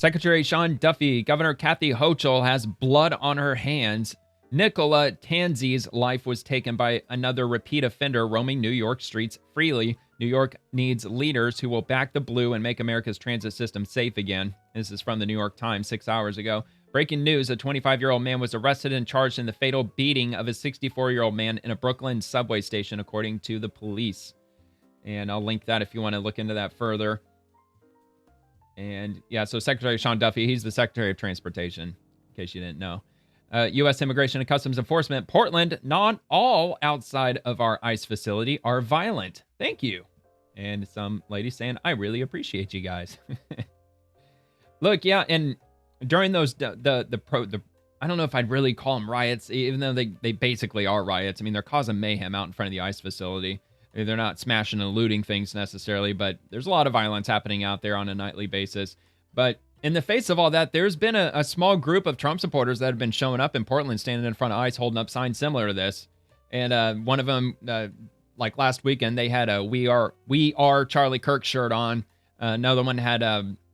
Secretary Sean Duffy, Governor Kathy Hochul has blood on her hands. Nicola Tanzi's life was taken by another repeat offender roaming New York streets freely. New York needs leaders who will back the blue and make America's transit system safe again. This is from the New York Times 6 hours ago. Breaking news, a 25-year-old man was arrested and charged in the fatal beating of a 64-year-old man in a Brooklyn subway station, according to the police. And I'll link that if you want to look into that further. And yeah, so Secretary Sean Duffy, he's the Secretary of Transportation, in case you didn't know. U.S. Immigration and Customs Enforcement, Portland, not all outside of our ICE facility are violent. Thank you. And some lady saying, I really appreciate you guys. Look, yeah, and during those, I don't know if I'd really call them riots, even though they basically are riots. I mean, they're causing mayhem out in front of the ICE facility. They're not smashing and looting things necessarily, but there's a lot of violence happening out there on a nightly basis. But in the face of all that, there's been a small group of Trump supporters that have been showing up in Portland, standing in front of ICE, holding up signs similar to this. And one of them, like last weekend, they had a "We Are Charlie Kirk" shirt on. Another one had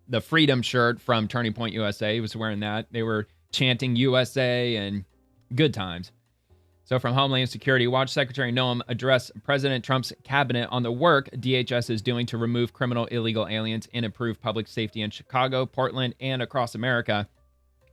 the Freedom shirt from Turning Point USA. He was wearing that. They were chanting USA and good times. So from Homeland Security, watch Secretary Noem address President Trump's cabinet on the work DHS is doing to remove criminal illegal aliens and improve public safety in Chicago, Portland, and across America.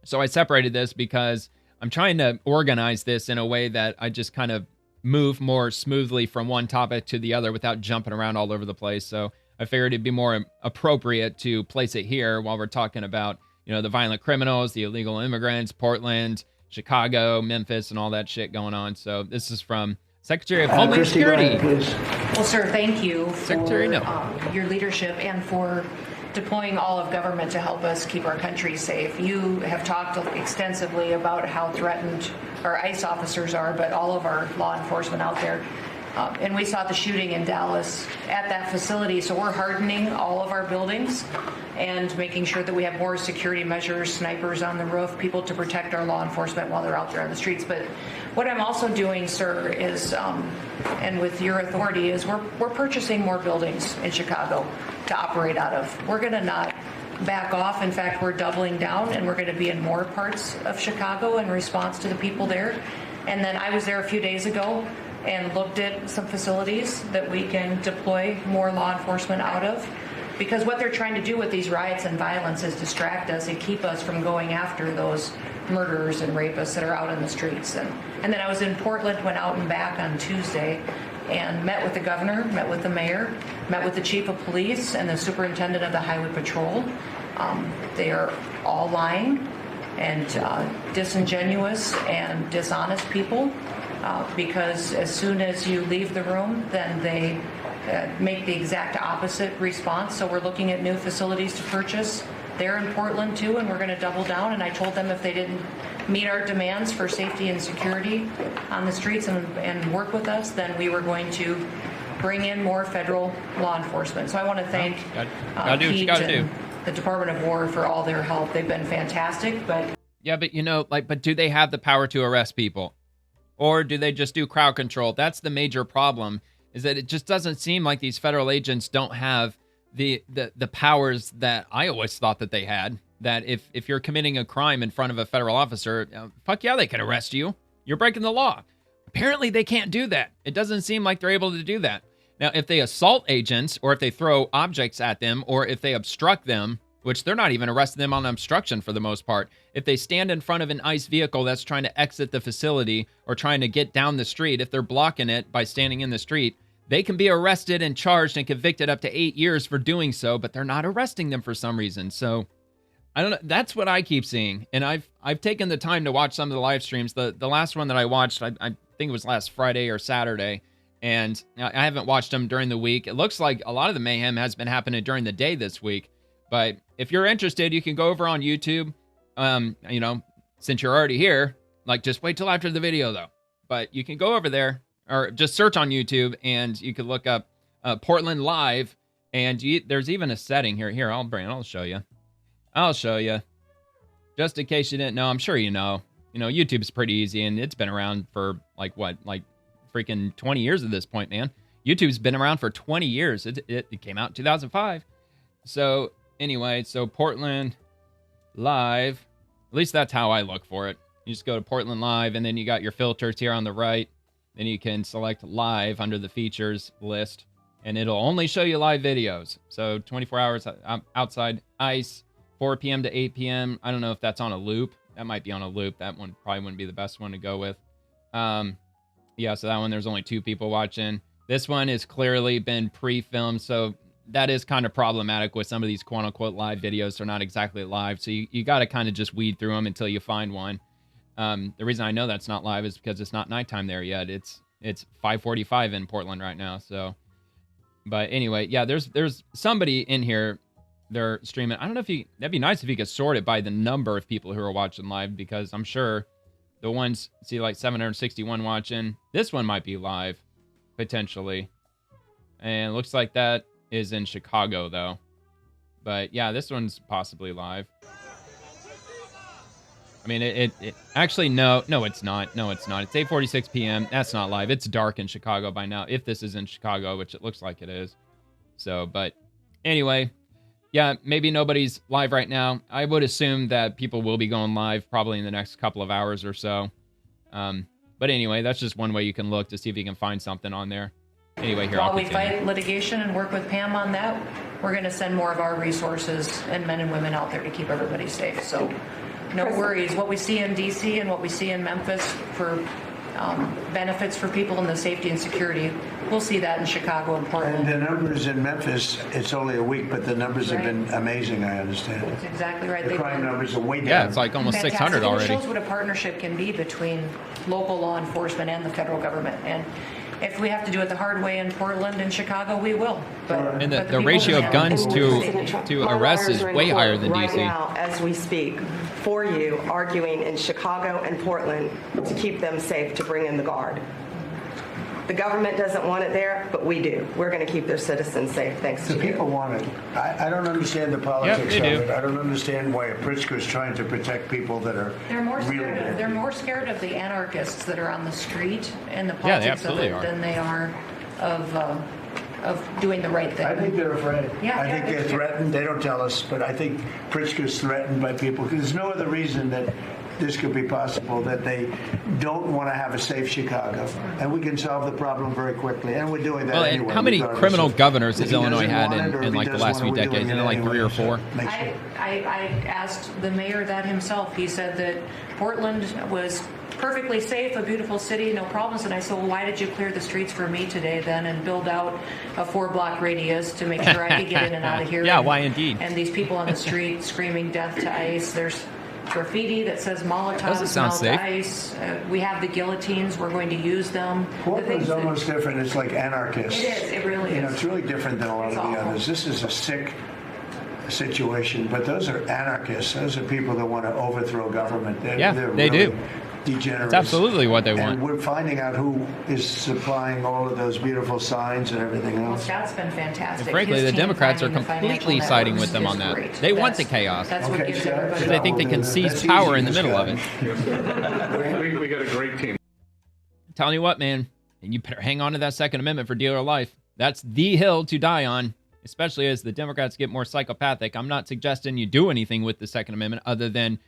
So I separated this because I'm trying to organize this in a way that I just kind of move more smoothly from one topic to the other without jumping around all over the place. So I figured it'd be more appropriate to place it here while we're talking about, the violent criminals, the illegal immigrants, Portland, Chicago, Memphis, and all that shit going on. So this is from Secretary of Homeland Security. Well, sir, thank you Secretary, for your leadership and for deploying all of government to help us keep our country safe. You have talked extensively about how threatened our ICE officers are, but all of our law enforcement out there. And we saw the shooting in Dallas at that facility, so we're hardening all of our buildings and making sure that we have more security measures, snipers on the roof, people to protect our law enforcement while they're out there on the streets. But what I'm also doing, sir, is, and with your authority, is we're purchasing more buildings in Chicago to operate out of. We're going to not back off. In fact, we're doubling down, and we're going to be in more parts of Chicago in response to the people there. And then I was there a few days ago and looked at some facilities that we can deploy more law enforcement out of. Because what they're trying to do with these riots and violence is distract us and keep us from going after those murderers and rapists that are out in the streets. And then I was in Portland, went out and back on Tuesday and met with the governor, met with the mayor, met with the chief of police and the superintendent of the highway patrol. They are all lying and disingenuous and dishonest people. Because as soon as you leave the room, then they make the exact opposite response. So we're looking at new facilities to purchase. They're in Portland too, and we're going to double down. And I told them if they didn't meet our demands for safety and security on the streets and work with us, then we were going to bring in more federal law enforcement. So I want to thank Pete and the Department of War for all their help. They've been fantastic. But but do they have the power to arrest people? Or do they just do crowd control? That's the major problem, is that it just doesn't seem like these federal agents don't have the powers that I always thought that they had. That if you're committing a crime in front of a federal officer, fuck yeah, they can arrest you. You're breaking the law. Apparently they can't do that. It doesn't seem like they're able to do that. Now, if they assault agents, or if they throw objects at them, or if they obstruct them, which they're not even arresting them on obstruction for the most part. If they stand in front of an ICE vehicle that's trying to exit the facility or trying to get down the street, if they're blocking it by standing in the street, they can be arrested and charged and convicted up to 8 years for doing so, but they're not arresting them for some reason. So I don't know. That's what I keep seeing. And I've taken the time to watch some of the live streams. The last one that I watched, I think it was last Friday or Saturday, and I haven't watched them during the week. It looks like a lot of the mayhem has been happening during the day this week. But if you're interested, you can go over on YouTube. Since you're already here, just wait till after the video, though. But you can go over there or just search on YouTube, and you can look up Portland Live. And there's even a setting here. Here, I'll show you. I'll show you. Just in case you didn't know, I'm sure you know. YouTube's pretty easy, and it's been around for freaking 20 years at this point, man. YouTube's been around for 20 years. It came out in 2005. So anyway, so Portland live. At least that's how I look for it. You just go to Portland Live, and then you got your filters here on the right. Then you can select live under the features list, and it'll only show you live videos. So 24 hours outside ice, 4 p.m. to 8 p.m. I don't know if that's on a loop. That might be on a loop. That one probably wouldn't be the best one to go with. Yeah, so that one, there's only 2 people watching. This one has clearly been pre-filmed, so that is kind of problematic with some of these quote-unquote live videos. They're not exactly live, so you got to kind of just weed through them until you find one. The reason I know that's not live is because it's not nighttime there yet. It's 5:45 in Portland right now, so. But anyway, yeah, there's somebody in here, they're streaming. I don't know if that'd be nice if you could sort it by the number of people who are watching live, because I'm sure the ones, see like 761 watching. This one might be live, potentially. And it looks like that is in Chicago, though. But yeah, this one's possibly live. I mean, it actually, no, it's not. No, it's not. It's 8:46 p.m. That's not live. It's dark in Chicago by now, if this is in Chicago, which it looks like it is. So, but anyway, yeah, maybe nobody's live right now. I would assume that people will be going live probably in the next couple of hours or so. But anyway, that's just one way you can look to see if you can find something on there. Anyway, here, while we fight litigation and work with Pam on that, we're going to send more of our resources and men and women out there to keep everybody safe. So no worries. What we see in D.C. and what we see in Memphis for benefits for people in the safety and security, we'll see that in Chicago and Portland. And the numbers in Memphis, it's only a week, but the numbers have been amazing, I understand. That's exactly right. The crime numbers are way down. Yeah, it's like almost 600 already. It shows what a partnership can be between local law enforcement and the federal government. And if we have to do it the hard way in Portland and Chicago, we will. But, and the ratio of guns to arrests is way higher than right DC. Now, as we speak, for you, arguing in Chicago and Portland to keep them safe, to bring in the Guard. The government doesn't want it there, but we do. We're going to keep their citizens safe, thanks to you. The people want it. I don't understand the politics of it. I don't understand why Pritzker is trying to protect people that are They're more scared of the anarchists that are on the street and the politics of it than they are of doing the right thing. I think they're afraid. Yeah, I think they're threatened. They don't tell us, but I think Pritzker's threatened by people because there's no other reason that this could be possible, that they don't want to have a safe Chicago. And we can solve the problem very quickly. And we're doing that anyway. How many criminal governors has Illinois had in like the last few decades? Isn't it like 3 or 4? I asked the mayor that himself. He said that Portland was perfectly safe, a beautiful city, no problems. And I said, well, why did you clear the streets for me today then and build out a 4-block radius to make sure I could get in and out of here? Yeah, why indeed? And these people on the street screaming death to ICE. There's graffiti that says Molotov melt ICE. We have the guillotines. We're going to use them. Portland's almost different. It's like anarchists. It is. It really is. It's really different than a lot of the others. This is a sick situation, but those are anarchists. Those are people that want to overthrow government. They really do. Degenerates. That's absolutely what they want. And we're finding out who is supplying all of those beautiful signs and everything else. Well, Scott's been fantastic. And frankly, the Democrats are completely siding with them on that. Great. They want the chaos. That's what gives everybody. Because they think they can seize power in the middle of it. We got a great team. I'm telling you what, man, and you better hang on to that Second Amendment for dear life. That's the hill to die on, especially as the Democrats get more psychopathic. I'm not suggesting you do anything with the Second Amendment other than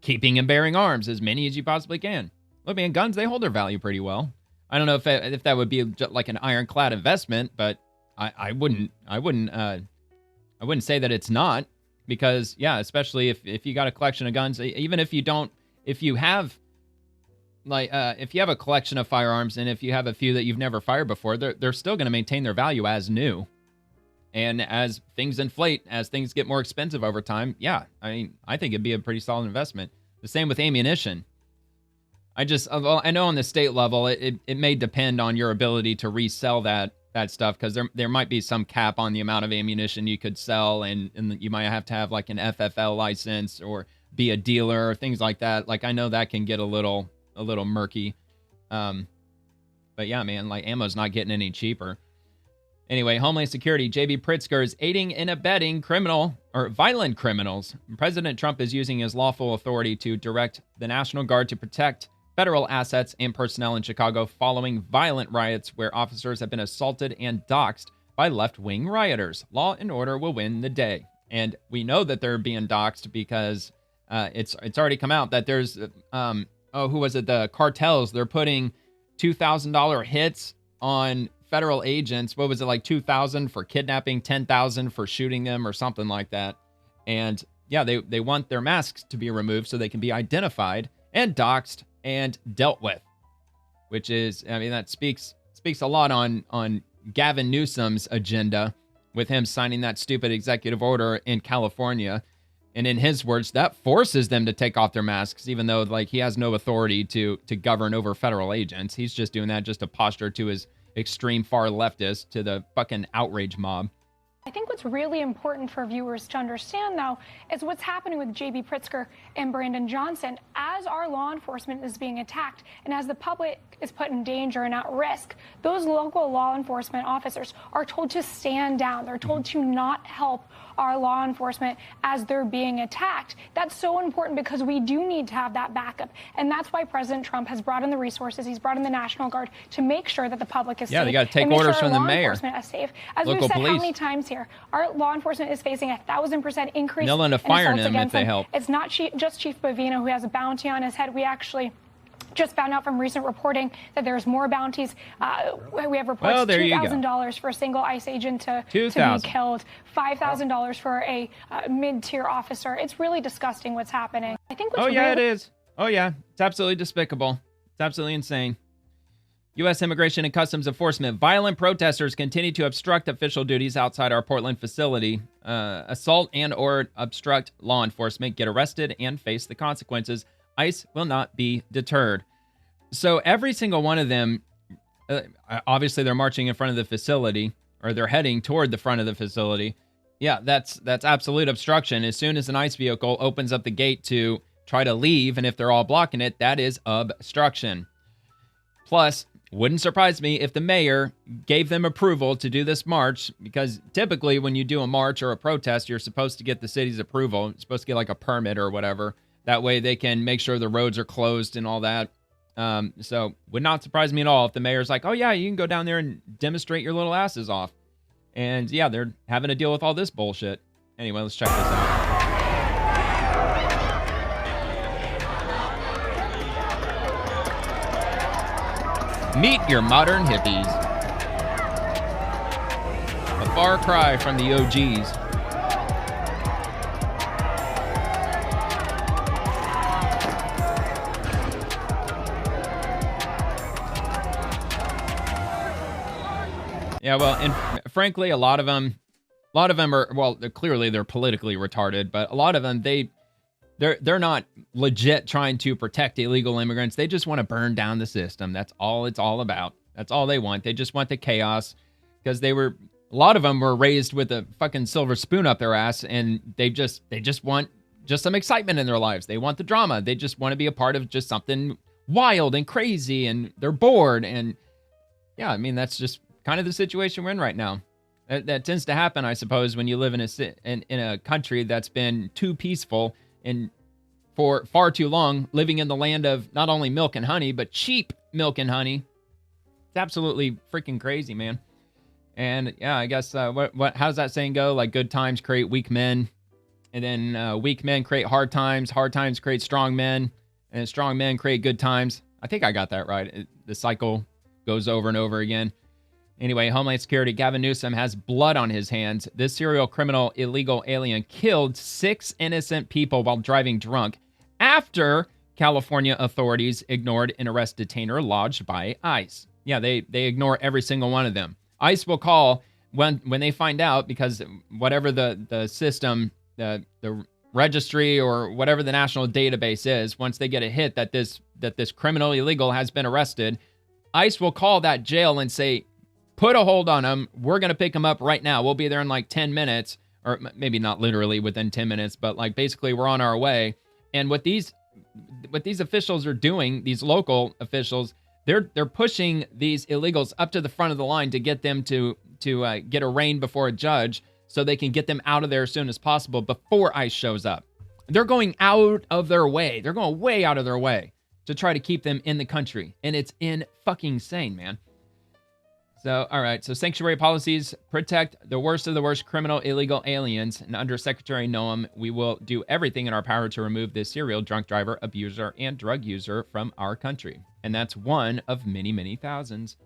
keeping and bearing arms, as many as you possibly can. Look, man, guns, they hold their value pretty well. I don't know if that would be like an ironclad investment, but I wouldn't say that it's not, because yeah, especially if you got a collection of guns, even if you have a collection of firearms and if you have a few that you've never fired before, they're still going to maintain their value as new. And as things inflate, as things get more expensive over time, yeah, I mean, I think it'd be a pretty solid investment. The same with ammunition. I know on the state level, it may depend on your ability to resell that stuff, because there might be some cap on the amount of ammunition you could sell, and you might have to have like an FFL license or be a dealer or things like that. Like, I know that can get a little murky. But yeah, man, like ammo's not getting any cheaper. Anyway, Homeland Security, J.B. Pritzker is aiding and abetting violent criminals. President Trump is using his lawful authority to direct the National Guard to protect federal assets and personnel in Chicago following violent riots where officers have been assaulted and doxxed by left-wing rioters. Law and order will win the day. And we know that they're being doxxed because It's already come out that there's who was it? The cartels. They're putting $2,000 hits on federal agents. What was it, like 2,000 for kidnapping, 10,000 for shooting them, or something like that. And yeah, they want their masks to be removed so they can be identified and doxxed and dealt with. Which is, I mean, that speaks a lot on Gavin Newsom's agenda with him signing that stupid executive order in California. And in his words, that forces them to take off their masks, even though like he has no authority to govern over federal agents. He's just doing that just to posture to his extreme far leftist, to the fucking outrage mob. I think what's really important for viewers to understand, though, is what's happening with J.B. Pritzker and Brandon Johnson. As our law enforcement is being attacked and as the public is put in danger and at risk, those local law enforcement officers are told to stand down. They're told to not help our law enforcement as they're being attacked. That's so important because we do need to have that backup. And that's why President Trump has brought in the resources. He's brought in the National Guard to make sure that the public is safe. Yeah, they got to take orders from the mayor. Law enforcement is safe. As we've said how many times here, our law enforcement is facing 1,000% increase in assaults against them. It's not just Chief Bavina who has a bounty on his head. We actually just found out from recent reporting that there's more bounties. We have reports $2,000 for a single ICE agent to be killed, $5,000 for a mid-tier officer. It's really disgusting what's happening. I think. It is. Oh yeah, it's absolutely despicable. It's absolutely insane. U.S. Immigration and Customs Enforcement. Violent protesters continue to obstruct official duties outside our Portland facility. Assault and or obstruct law enforcement, get arrested, and face the consequences. ICE will not be deterred. So every single one of them, obviously they're marching in front of the facility, or they're heading toward the front of the facility. Yeah, that's absolute obstruction. As soon as an ICE vehicle opens up the gate to try to leave, and if they're all blocking it, that is obstruction. Plus, wouldn't surprise me if the mayor gave them approval to do this march, because typically when you do a march or a protest, you're supposed to get the city's approval. You're supposed to get like a permit or whatever. That way they can make sure the roads are closed and all that. So would not surprise me at all if the mayor's like, oh yeah, you can go down there and demonstrate your little asses off. And yeah, they're having to deal with all this bullshit. Anyway, let's check this out. Meet your modern hippies. A far cry from the OGs. Yeah, well, and frankly, a lot of them are, well, clearly they're politically retarded, but a lot of them, they're not legit trying to protect illegal immigrants. They just want to burn down the system. That's all it's all about. That's all they want. They just want the chaos, because a lot of them were raised with a fucking silver spoon up their ass, and they just want just some excitement in their lives. They want the drama. They just want to be a part of just something wild and crazy, and they're bored. And yeah, I mean, that's just kind of the situation we're in right now. That tends to happen, I suppose, when you live in a country that's been too peaceful and for far too long, living in the land of not only milk and honey, but cheap milk and honey. It's absolutely freaking crazy, man. And yeah, I guess how does that saying go? Like, good times create weak men, and then weak men create hard times create strong men, and strong men create good times. I think I got that right. The cycle goes over and over again. Anyway, Homeland Security, Gavin Newsom has blood on his hands. This serial criminal illegal alien killed 6 innocent people while driving drunk after California authorities ignored an arrest detainer lodged by ICE. Yeah, they ignore every single one of them. ICE will call when they find out, because whatever the system, the registry or whatever the national database is, once they get a hit that this criminal illegal has been arrested, ICE will call that jail and say, put a hold on him. We're going to pick him up right now. We'll be there in like 10 minutes, or maybe not literally within 10 minutes, but like basically we're on our way. And what these officials are doing, these local officials, they're pushing these illegals up to the front of the line to get them to get arraigned before a judge, so they can get them out of there as soon as possible before ICE shows up. They're going out of their way. They're going way out of their way to try to keep them in the country. And it's fucking insane, man. So, all right. So, sanctuary policies protect the worst of the worst criminal illegal aliens. And under Secretary Noam, we will do everything in our power to remove this serial drunk driver, abuser, and drug user from our country. And that's one of many, many thousands.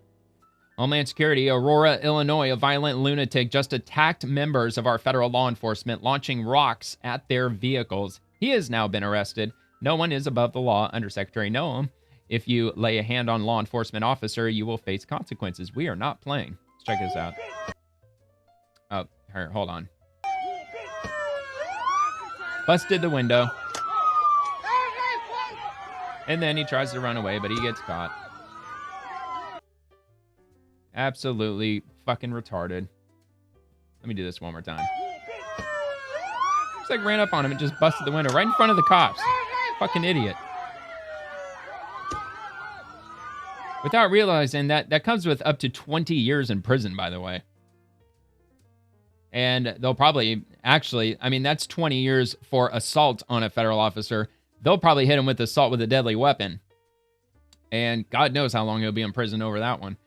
Homeland Security, Aurora, Illinois, a violent lunatic just attacked members of our federal law enforcement, launching rocks at their vehicles. He has now been arrested. No one is above the law under Secretary Noam. If you lay a hand on law enforcement officer, you will face consequences. We are not playing. Let's check this out. Oh, here, hold on. Busted the window. And then he tries to run away, but he gets caught. Absolutely fucking retarded. Let me do this one more time. Just like ran up on him and just busted the window right in front of the cops. Fucking idiot. Without realizing that comes with up to 20 years in prison, by the way. And they'll probably, actually, I mean, that's 20 years for assault on a federal officer. They'll probably hit him with assault with a deadly weapon. And God knows how long he'll be in prison over that one.